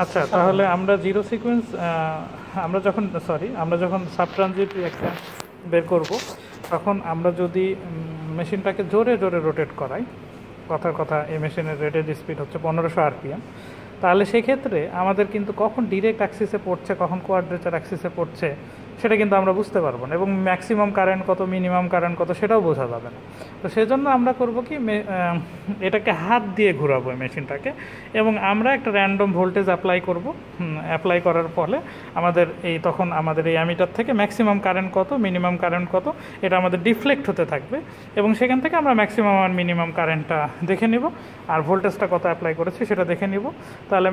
আচ্ছা, তাহলে আমরা জিরো সিকোয়েন্স আমরা যখন সাব ট্রানজিট রিঅ্যাকশন বের করব, তখন আমরা যদি মেশিনটাকে জোরে জোরে রোটেট করাই, কথার কথা এই মেশিনের রেটেড স্পিড হচ্ছে 1500 আরপিএম, তাহলে সেক্ষেত্রে আমাদের কিন্তু কখন ডিরেক্ট অ্যাক্সিসে পড়ছে, কখন কোয়াড্রেচার অ্যাক্সিসে পড়ছে, সেটা কিন্তু আমরা বুঝতে পারবো না, এবং ম্যাক্সিমাম কারেন্ট কত, মিনিমাম কারেন্ট কত, সেটাও বোঝা যাবে না। তো সেজন্য আমরা করব কি, এটাকে হাত দিয়ে ঘোরাবো এই মেশিনটাকে, এবং আমরা একটা র্যান্ডম ভোল্টেজ অ্যাপ্লাই করব। অ্যাপ্লাই করার ফলে তখন আমাদের এই অ্যামিটার থেকে ম্যাক্সিমাম কারেন্ট কত, মিনিমাম কারেন্ট কত, এটা আমাদের ডিফ্লেক্ট হতে থাকবে, এবং সেখান থেকে আমরা ম্যাক্সিমাম আর মিনিমাম কারেন্টটা দেখে নিব, আর ভোল্টেজটা কত অ্যাপ্লাই করেছি সেটা দেখে নিব। তাহলে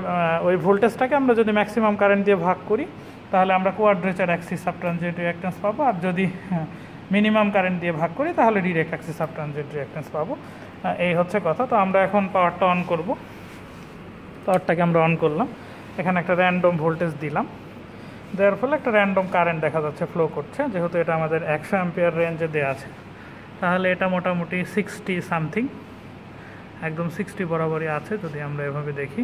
ওই ভোল্টেজটাকে আমরা যদি ম্যাক্সিমাম কারেন্ট দিয়ে ভাগ করি, তাহলে আমরা quadrature Axis sub transient reactance পাবো, আর যদি মিনিমাম কারেন্ট দিয়ে ভাগ করি তাহলে direct Axis sub transient reactance পাবো। এই হচ্ছে কথা। তো আমরা এখন পাওয়ারটা অন করব। পাওয়ারটাকে আমরা অন করলাম, এখানে একটা র্যান্ডম ভোল্টেজ দিলাম, দেওয়ার ফলে একটা র্যান্ডম কারেন্ট দেখা যাচ্ছে ফ্লো করছে। যেহেতু এটা আমাদের 100 অ্যাম্পিয়ার রেঞ্জে দেওয়া আছে, তাহলে এটা মোটামুটি 60 সামথিং, একদম 60 বরাবরই আছে যদি আমরা এভাবে দেখি।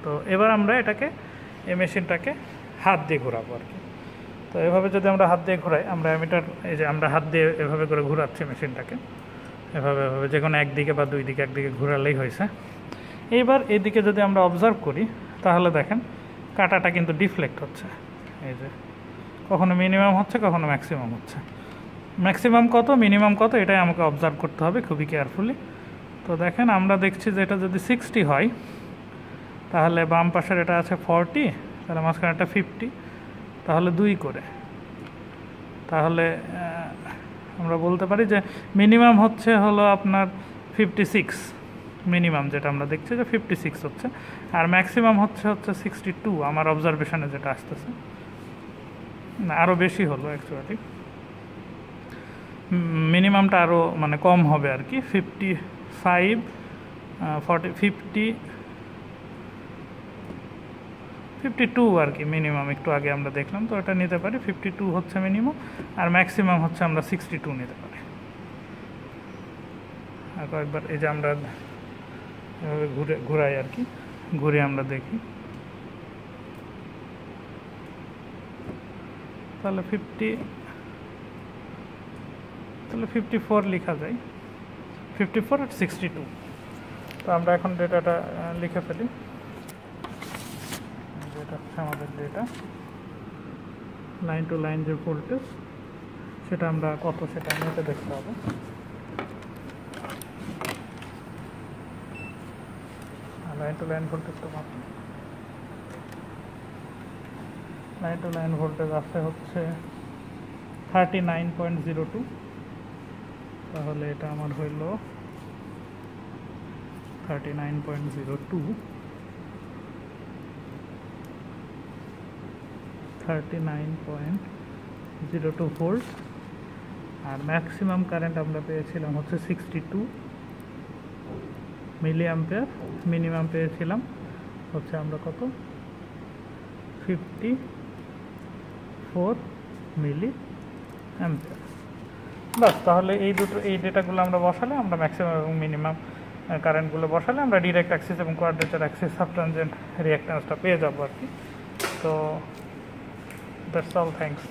তো এবার আমরা এই মেশিনটাকে হাত দিয়ে ঘোরাবো আর কি। তো এভাবে যদি আমরা হাত দিয়ে ঘোরাই, আমরা অ্যামিটার, এই যে আমরা হাত দিয়ে এভাবে করে ঘোরাচ্ছি মেশিনটাকে, এভাবে যে কোনো একদিকে বা দুই দিকে, একদিকে ঘোরালেই হয়েছে। এইবার এদিকে যদি আমরা অবজার্ভ করি, তাহলে দেখেন কাঁটাটা কিন্তু ডিফ্লেক্ট হচ্ছে, এই যে কখনো মিনিমাম হচ্ছে, কখনো ম্যাক্সিমাম হচ্ছে। ম্যাক্সিমাম কত, মিনিমাম কত, এটাই আমাকে অবজার্ভ করতে হবে খুবই কেয়ারফুলি। তো দেখেন, আমরা দেখছি যে এটা যদি 60 হয়, তাহলে বাম পাশের এটা আছে 40, তাহলে মাঝখানে একটা 50, তাহলে 2 করে, তাহলে আমরা বলতে পারি যে মিনিমাম হলো আপনার 56, মিনিমাম যেটা আমরা দেখছি যে 56 হচ্ছে, আর ম্যাক্সিমাম হচ্ছে 62 আমার অবজারভেশনে যেটা আসতেছে। না, আরও বেশি হলো অ্যাকচুয়ালি, মিনিমামটা আরও মানে কম হবে আর কি, 55, 40, 52 আর কি মিনিমাম। একটু আগে আমরা দেখলাম, তো এটা নিতে পারি 52 হচ্ছে মিনিমাম, আর ম্যাক্সিমাম হচ্ছে আমরা 62 নিতে পারি। আর কয়েকবার এই যে আমরা এভাবে ঘুরাই আর কি, ঘুরে আমরা দেখি, তাহলে 54 লেখা যায়, 54 আর 62। তো আমরা এখন ডেটাটা লিখে ফেলি। যেটা হচ্ছে আমাদের ডেটা, লাইন টু লাইন যে ভোল্টেজ, সেটা আমরা কত সেটা নিতে দেখতে হবে। লাইন টু লাইন ভোল্টেজ তো মাত্র, লাইন টু লাইন ভোল্টেজ আছে হচ্ছে 39.02, তাহলে এটা আমার হইল 39.02, 39.02 ভোল্ট, আর ম্যাক্সিমাম কারেন্ট আমরা পেয়েছিলাম হচ্ছে 62 মিলি অ্যাম্পিয়ার, মিনিমাম পেয়েছিলাম হচ্ছে আমরা কত, 54 মিলি অ্যাম্পিয়ার। বাস, তাহলে এই ডেটাগুলো আমরা বসালে, আমরা ম্যাক্সিমাম এবং মিনিমাম কারেন্টগুলো বসালে আমরা ডিরেক্ট অ্যাক্সিস এবং কোয়াড্রেচার অ্যাক্সিস সাব ট্রানজিয়েন্ট রিঅ্যাকট্যান্সটা পেয়ে যাবো আর কি। তো দ্যাটস অল, থ্যাঙ্কস।